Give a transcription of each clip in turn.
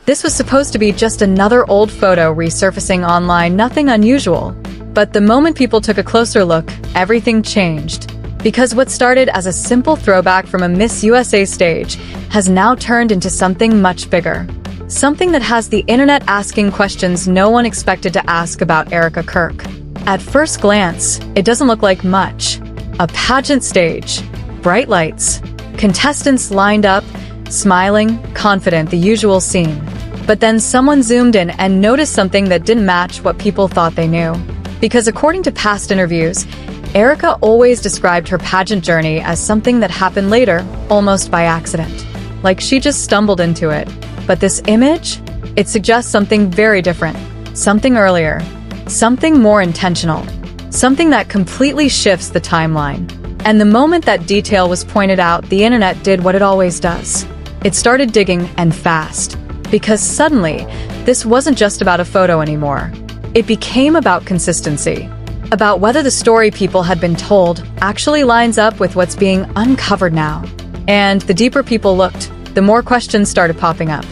This was supposed to be just another old photo resurfacing online, nothing unusual. But the moment people took a closer look, everything changed. Because what started as a simple throwback from a Miss USA stage has now turned into something much bigger. Something that has the internet asking questions no one expected to ask about Erika Kirk. At first glance, it doesn't look like much. A pageant stage, bright lights, contestants lined up, smiling, confident, the usual scene. But then someone zoomed in and noticed something that didn't match what people thought they knew. Because according to past interviews, Erika always described her pageant journey as something that happened later, almost by accident. Like she just stumbled into it. But this image? It suggests something very different. Something earlier. Something more intentional. Something that completely shifts the timeline. And the moment that detail was pointed out, the internet did what it always does. It started digging, and fast. Because suddenly, this wasn't just about a photo anymore. It became about consistency. About whether the story people had been told actually lines up with what's being uncovered now. And the deeper people looked, the more questions started popping up.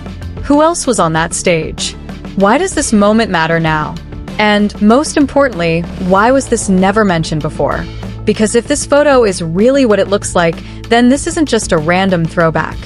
Who else was on that stage? Why does this moment matter now? And most importantly, why was this never mentioned before? Because if this photo is really what it looks like, then this isn't just a random throwback.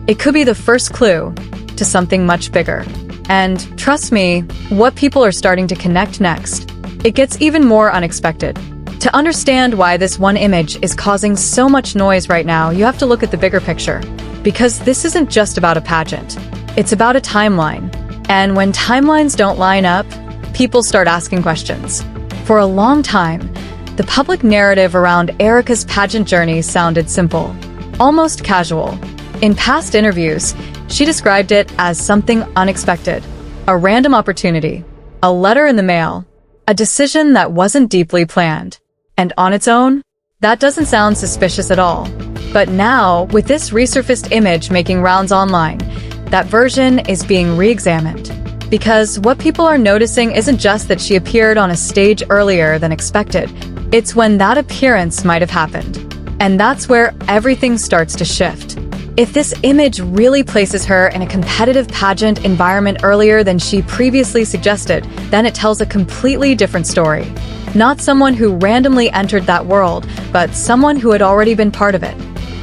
It could be the first clue to something much bigger. And trust me, what people are starting to connect next, it gets even more unexpected. To understand why this one image is causing so much noise right now, you have to look at the bigger picture. Because this isn't just about a pageant. It's about a timeline. And when timelines don't line up, people start asking questions. For a long time, the public narrative around Erika's pageant journey sounded simple, almost casual. In past interviews, she described it as something unexpected, a random opportunity, a letter in the mail, a decision that wasn't deeply planned. And on its own, that doesn't sound suspicious at all. But now, with this resurfaced image making rounds online, that version is being re-examined. Because what people are noticing isn't just that she appeared on a stage earlier than expected, it's when that appearance might have happened. And that's where everything starts to shift. If this image really places her in a competitive pageant environment earlier than she previously suggested, then it tells a completely different story. Not someone who randomly entered that world, but someone who had already been part of it.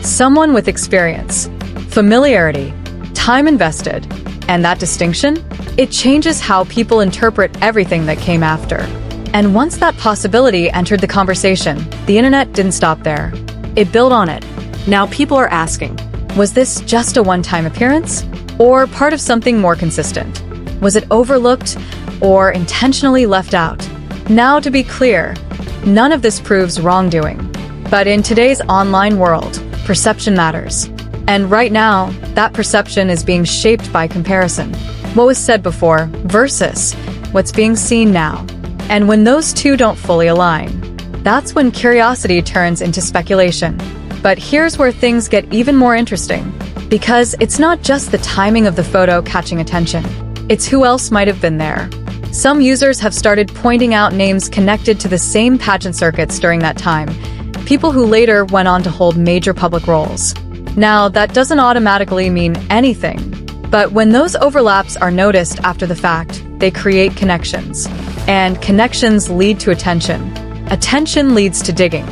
Someone with experience, familiarity, time invested. And that distinction? It changes how people interpret everything that came after. And once that possibility entered the conversation, the internet didn't stop there. It built on it. Now people are asking, was this just a one-time appearance? Or part of something more consistent? Was it overlooked or intentionally left out? Now, to be clear, none of this proves wrongdoing. But in today's online world, perception matters. And right now, that perception is being shaped by comparison. What was said before versus what's being seen now. And when those two don't fully align, that's when curiosity turns into speculation. But here's where things get even more interesting. Because it's not just the timing of the photo catching attention. It's who else might have been there. Some users have started pointing out names connected to the same pageant circuits during that time. People who later went on to hold major public roles. Now, that doesn't automatically mean anything. But when those overlaps are noticed after the fact, they create connections. And connections lead to attention. Attention leads to digging.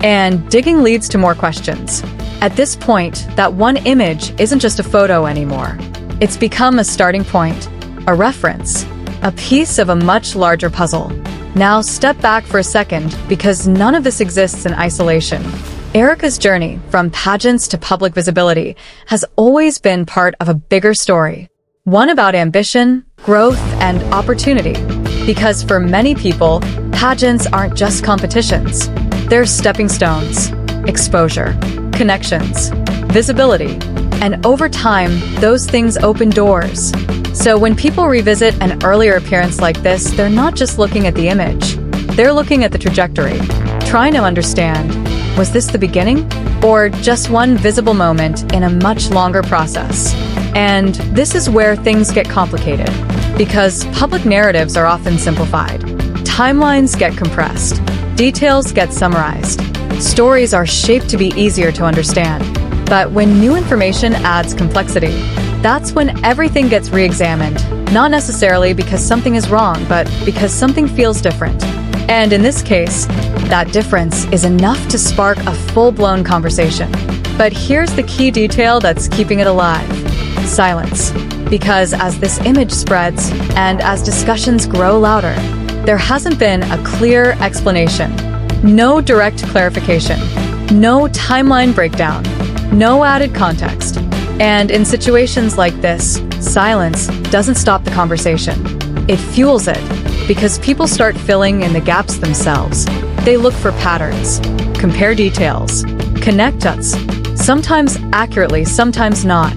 And digging leads to more questions. At this point, that one image isn't just a photo anymore. It's become a starting point, a reference, a piece of a much larger puzzle. Now step back for a second, because none of this exists in isolation. Erika's journey, from pageants to public visibility, has always been part of a bigger story. One about ambition, growth, and opportunity. Because for many people, pageants aren't just competitions. They're stepping stones, exposure, connections, visibility. And over time, those things open doors. So when people revisit an earlier appearance like this, they're not just looking at the image. They're looking at the trajectory, trying to understand, was this the beginning? Or just one visible moment in a much longer process? And this is where things get complicated. Because public narratives are often simplified. Timelines get compressed. Details get summarized. Stories are shaped to be easier to understand. But when new information adds complexity, that's when everything gets re-examined. Not necessarily because something is wrong, but because something feels different. And in this case, that difference is enough to spark a full-blown conversation. But here's the key detail that's keeping it alive: silence. Because as this image spreads, and as discussions grow louder, there hasn't been a clear explanation. No direct clarification. No timeline breakdown. No added context. And in situations like this, silence doesn't stop the conversation. It fuels it, because people start filling in the gaps themselves. They look for patterns, compare details, connect dots, sometimes accurately, sometimes not.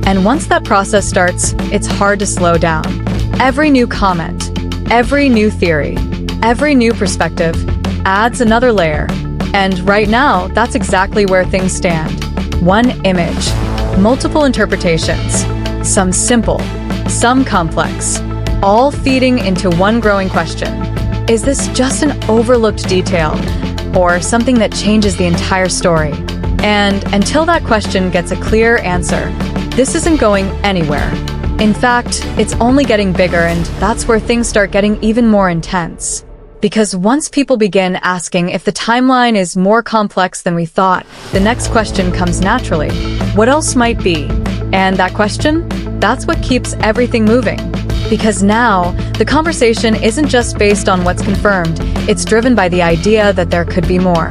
And once that process starts, it's hard to slow down. Every new comment, every new theory, every new perspective adds another layer. And right now, that's exactly where things stand. One image, multiple interpretations, some simple, some complex, all feeding into one growing question. Is this just an overlooked detail, or something that changes the entire story? And until that question gets a clear answer, this isn't going anywhere. In fact, it's only getting bigger, and that's where things start getting even more intense. Because once people begin asking if the timeline is more complex than we thought, the next question comes naturally. What else might be? And that question? That's what keeps everything moving. Because now, the conversation isn't just based on what's confirmed, it's driven by the idea that there could be more.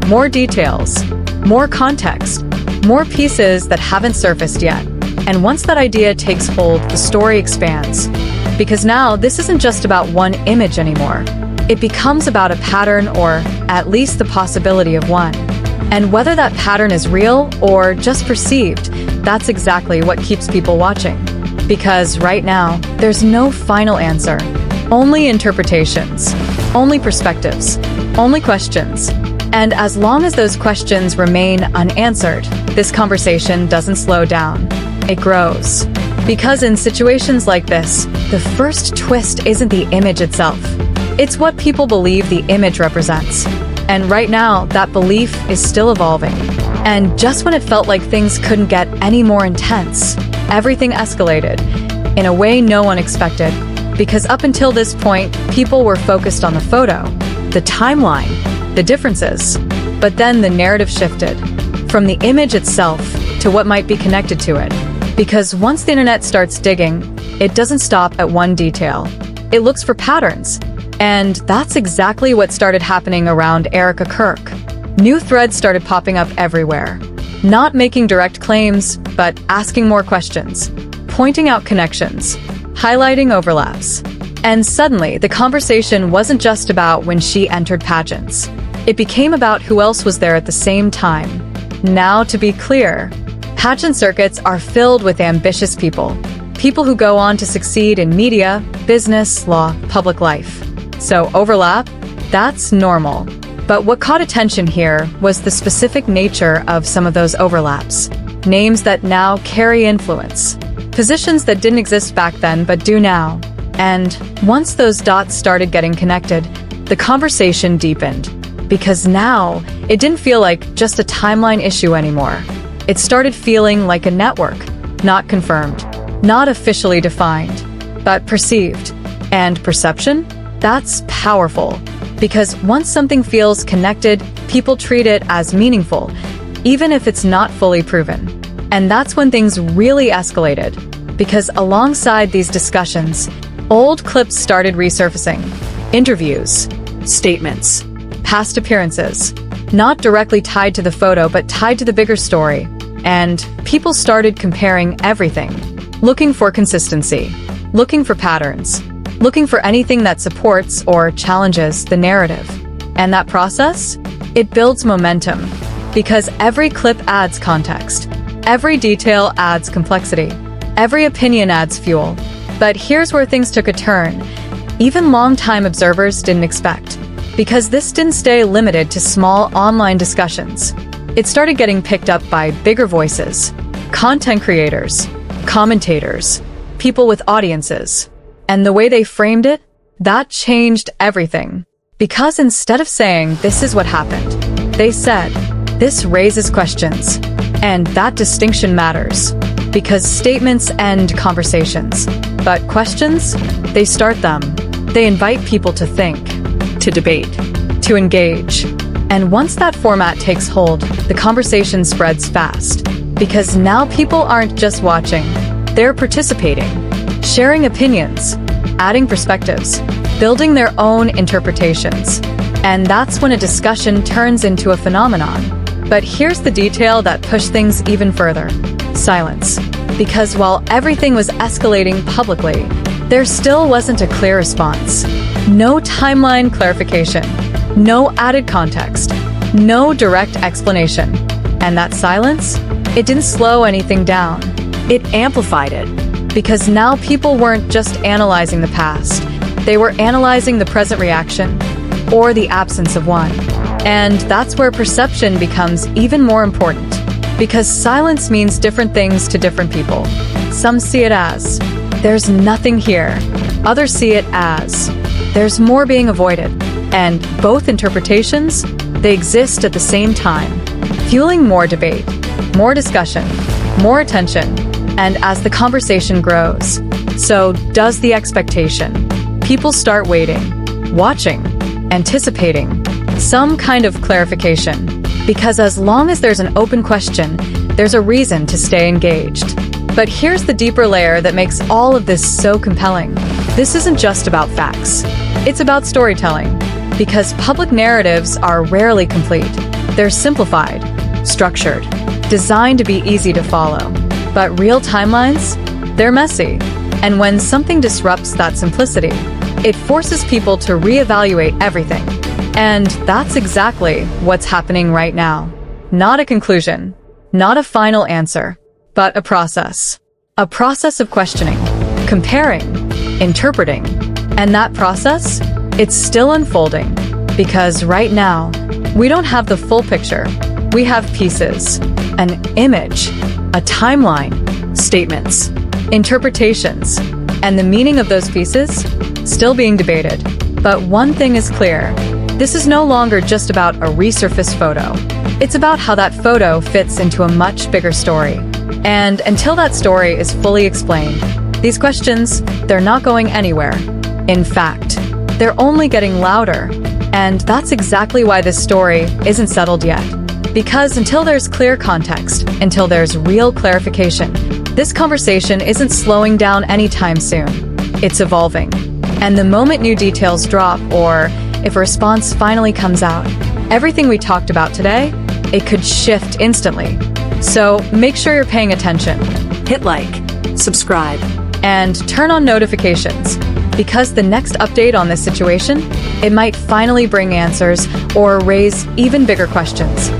More details, more context, more pieces that haven't surfaced yet. And once that idea takes hold, the story expands. Because now, this isn't just about one image anymore. It becomes about a pattern, or at least the possibility of one. And whether that pattern is real or just perceived, that's exactly what keeps people watching. Because right now, there's no final answer. Only interpretations, only perspectives, only questions. And as long as those questions remain unanswered, this conversation doesn't slow down. It grows. Because in situations like this, the first twist isn't the image itself. It's what people believe the image represents. And right now, that belief is still evolving. And just when it felt like things couldn't get any more intense, everything escalated in a way no one expected. Because up until this point, people were focused on the photo, the timeline, the differences. But then the narrative shifted from the image itself to what might be connected to it. Because once the internet starts digging, it doesn't stop at one detail. It looks for patterns. And that's exactly what started happening around Erika Kirk. New threads started popping up everywhere. Not making direct claims, but asking more questions, pointing out connections, highlighting overlaps. And suddenly, the conversation wasn't just about when she entered pageants. It became about who else was there at the same time. Now, to be clear, pageant circuits are filled with ambitious people. People who go on to succeed in media, business, law, public life. So overlap? That's normal. But what caught attention here was the specific nature of some of those overlaps. Names that now carry influence. Positions that didn't exist back then but do now. And once those dots started getting connected, the conversation deepened. Because now, it didn't feel like just a timeline issue anymore. It started feeling like a network, not confirmed, not officially defined, but perceived. And perception? That's powerful. Because once something feels connected, people treat it as meaningful, even if it's not fully proven. And that's when things really escalated. Because alongside these discussions, old clips started resurfacing. Interviews, statements, past appearances, not directly tied to the photo but tied to the bigger story. And people started comparing everything, looking for consistency, looking for patterns, looking for anything that supports or challenges the narrative. And that process? It builds momentum. Because every clip adds context. Every detail adds complexity. Every opinion adds fuel. But here's where things took a turn. Even long-time observers didn't expect. Because this didn't stay limited to small online discussions. It started getting picked up by bigger voices, content creators, commentators, people with audiences. And the way they framed it, that changed everything. Because instead of saying, "This is what happened," they said, "This raises questions." And that distinction matters. because statements end conversations, but questions, they start them. They invite people to think, to debate, to engage. And once that format takes hold, the conversation spreads fast, because now people aren't just watching, they're participating, sharing opinions, adding perspectives, building their own interpretations. And that's when a discussion turns into a phenomenon. But here's the detail that pushed things even further: silence. Because while everything was escalating publicly, there still wasn't a clear response. No timeline clarification, no added context, no direct explanation. And that silence, it didn't slow anything down. It amplified it. Because now people weren't just analyzing the past, they were analyzing the present reaction, or the absence of one. And that's where perception becomes even more important. Because silence means different things to different people. Some see it as, there's nothing here. Others see it as, there's more being avoided. And both interpretations, they exist at the same time, fueling more debate, more discussion, more attention. And as the conversation grows, so does the expectation. People start waiting, watching, anticipating some kind of clarification. Because as long as there's an open question, there's a reason to stay engaged. But here's the deeper layer that makes all of this so compelling. This isn't just about facts. It's about storytelling. Because public narratives are rarely complete. They're simplified, structured, designed to be easy to follow. But real timelines? They're messy. And when something disrupts that simplicity, it forces people to reevaluate everything. And that's exactly what's happening right now. Not a conclusion, not a final answer, but a process. A process of questioning, comparing, interpreting. And that process, it's still unfolding. Because right now, we don't have the full picture. We have pieces, an image, a timeline, statements, interpretations, and the meaning of those pieces still being debated. But one thing is clear. This is no longer just about a resurfaced photo. It's about how that photo fits into a much bigger story. And until that story is fully explained, these questions, they're not going anywhere. In fact, they're only getting louder. And that's exactly why this story isn't settled yet. Because until there's clear context, until there's real clarification, this conversation isn't slowing down anytime soon. It's evolving. And the moment new details drop, or if a response finally comes out, everything we talked about today, it could shift instantly. So make sure you're paying attention. Hit like, subscribe, and turn on notifications. Because the next update on this situation, it might finally bring answers or raise even bigger questions.